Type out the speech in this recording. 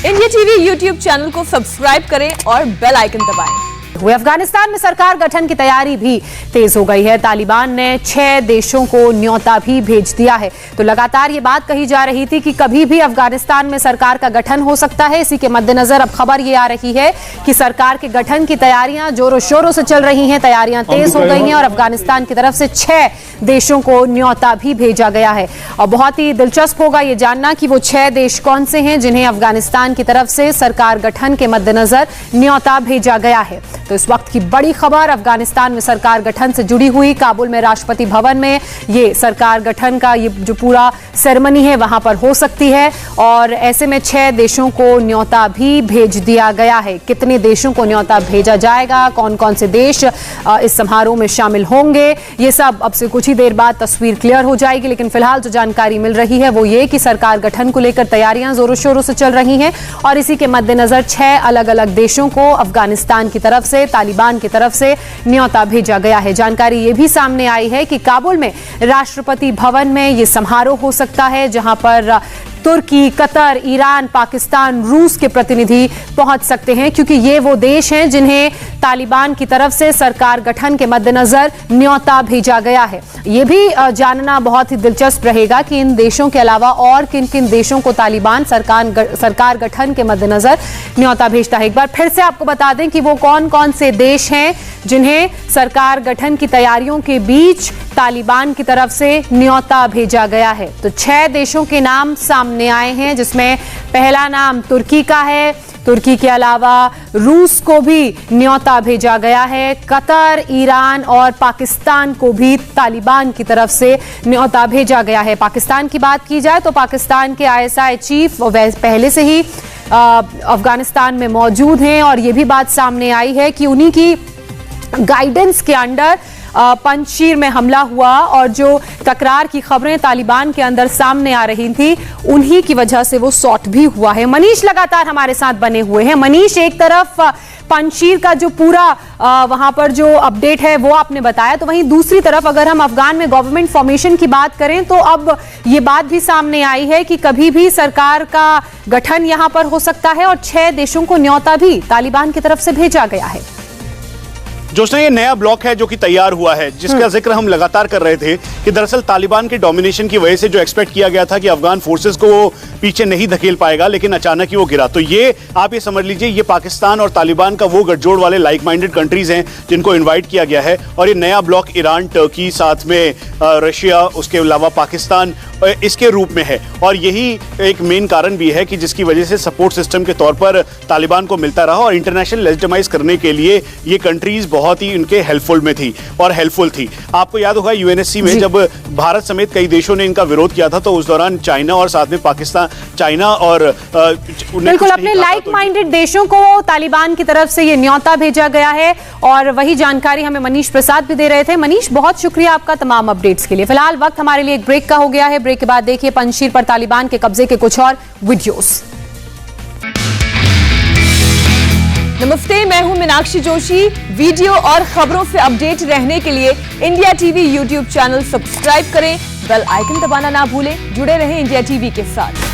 India TV YouTube channel को subscribe करें और बेल आइकन दबाएं। अफगानिस्तान में सरकार गठन की तैयारी भी तेज हो गई है। तालिबान ने 6 देशों को न्योता भी भेज दिया है। तो लगातार ये बात कही जा रही थी कि कभी भी अफगानिस्तान में सरकार का गठन हो सकता है। इसी के मद्देनजर अब खबर ये आ रही है कि सरकार के गठन की तैयारियां जोरों शोरों से चल रही हैं। तैयारियां तेज हो गई हैं और अफगानिस्तान की तरफ से 6 देशों को न्योता भी भेजा गया है। और बहुत ही दिलचस्प होगा ये जानना कि वो 6 देश कौन से हैं जिन्हें अफगानिस्तान की तरफ से सरकार गठन के मद्देनजर न्योता भेजा गया है। तो इस वक्त की बड़ी खबर अफगानिस्तान में सरकार गठन से जुड़ी हुई। काबुल में राष्ट्रपति भवन में ये सरकार गठन का ये जो पूरा सेरेमनी है वहां पर हो सकती है और ऐसे में 6 देशों को न्योता भी भेज दिया गया है। कितने देशों को न्योता भेजा जाएगा, कौन कौन से देश इस समारोह में शामिल होंगे, ये सब अब से कुछ ही देर बाद तस्वीर क्लियर हो जाएगी। लेकिन फिलहाल जो जानकारी मिल रही है वो ये कि सरकार गठन को लेकर तैयारियां जोरों शोरों से चल रही हैं और इसी के मद्देनजर 6 अलग अलग देशों को अफगानिस्तान की तरफ से, तालिबान की तरफ से न्योता भेजा गया है। जानकारी ये भी सामने आई है कि काबुल में राष्ट्रपति भवन में ये समारोह हो सकता है जहां पर तुर्की, कतर, ईरान, पाकिस्तान, रूस के प्रतिनिधि पहुंच सकते हैं क्योंकि ये वो देश हैं जिन्हें तालिबान की तरफ से सरकार गठन के मद्देनजर न्योता भेजा गया है। ये भी जानना बहुत ही दिलचस्प रहेगा कि इन देशों के अलावा और किन किन देशों को तालिबान सरकार गठन के मद्देनजर न्योता भेजता है। एक बार फिर से आपको बता दें कि वो कौन कौन से देश हैं जिन्हें सरकार गठन की तैयारियों के बीच तालिबान की तरफ से न्योता भेजा गया है। तो 6 देशों के नाम सामने आए हैं जिसमें पहला नाम तुर्की का है। तुर्की के अलावा रूस को भी न्योता भेजा गया है। कतर, ईरान और पाकिस्तान को भी तालिबान की तरफ से न्योता भेजा गया है। पाकिस्तान की बात की जाए तो पाकिस्तान के ISI चीफ पहले से ही अफगानिस्तान में मौजूद हैं और ये भी बात सामने आई है कि उन्हीं की गाइडेंस के अंडर पंजशीर में हमला हुआ और जो तकरार की खबरें तालिबान के अंदर सामने आ रही थी उन्हीं की वजह से वो सॉर्ट भी हुआ है। मनीष लगातार हमारे साथ बने हुए हैं। मनीष, एक तरफ पंजशीर का जो पूरा वहां पर जो अपडेट है वो आपने बताया, तो वहीं दूसरी तरफ अगर हम अफगान में गवर्नमेंट फॉर्मेशन की बात करें तो अब ये बात भी सामने आई है कि कभी भी सरकार का गठन यहां पर हो सकता है और 6 देशों को न्योता भी तालिबान की तरफ से भेजा गया है। जोशना, ये नया ब्लॉक है जो कि तैयार हुआ है जिसका जिक्र हम लगातार कर रहे थे कि दरअसल तालिबान के डोमिनेशन की वजह से जो एक्सपेक्ट किया गया था कि अफगान फोर्सेस को वो पीछे नहीं धकेल पाएगा, लेकिन अचानक ही वो गिरा। तो ये आप ये समझ लीजिए ये पाकिस्तान और तालिबान का वो गठजोड़ वाले लाइक माइंडेड कंट्रीज हैं जिनको इन्वाइट किया गया है और ये नया ब्लॉक ईरान, टर्की, साथ में रशिया, उसके अलावा पाकिस्तान इसके रूप में है। और यही एक मेन कारण भी है कि जिसकी वजह से सपोर्ट सिस्टम के तौर पर तालिबान को मिलता रहा और इंटरनेशनल लेजिटिमाइज करने के लिए ये कंट्रीज बहुत ही उनके हेल्पफुल में थी और हेल्पफुल थी। आपको याद होगा UNSC में जब भारत समेत कई देशों ने इनका विरोध किया था तो उस दौरान चाइना और साथ में पाकिस्तान, चाइना और बिल्कुल अपने लाइक माइंडेड देशों को तालिबान की तरफ से ये न्योता भेजा गया है और वही जानकारी हमें मनीष प्रसाद भी दे रहे थे। मनीष, बहुत शुक्रिया आपका तमाम अपडेट्स के लिए। फिलहाल वक्त हमारे लिए एक ब्रेक का हो गया है। ब्रेक के बाद देखिए पंजशीर पर तालिबान के कब्जे के कुछ और वीडियोस। नमस्ते, मैं हूं मीनाक्षी जोशी। वीडियो और खबरों से अपडेट रहने के लिए India TV YouTube channel subscribe करें, बेल आइकन दबाना ना भूलें। जुड़े रहें इंडिया टीवी के साथ।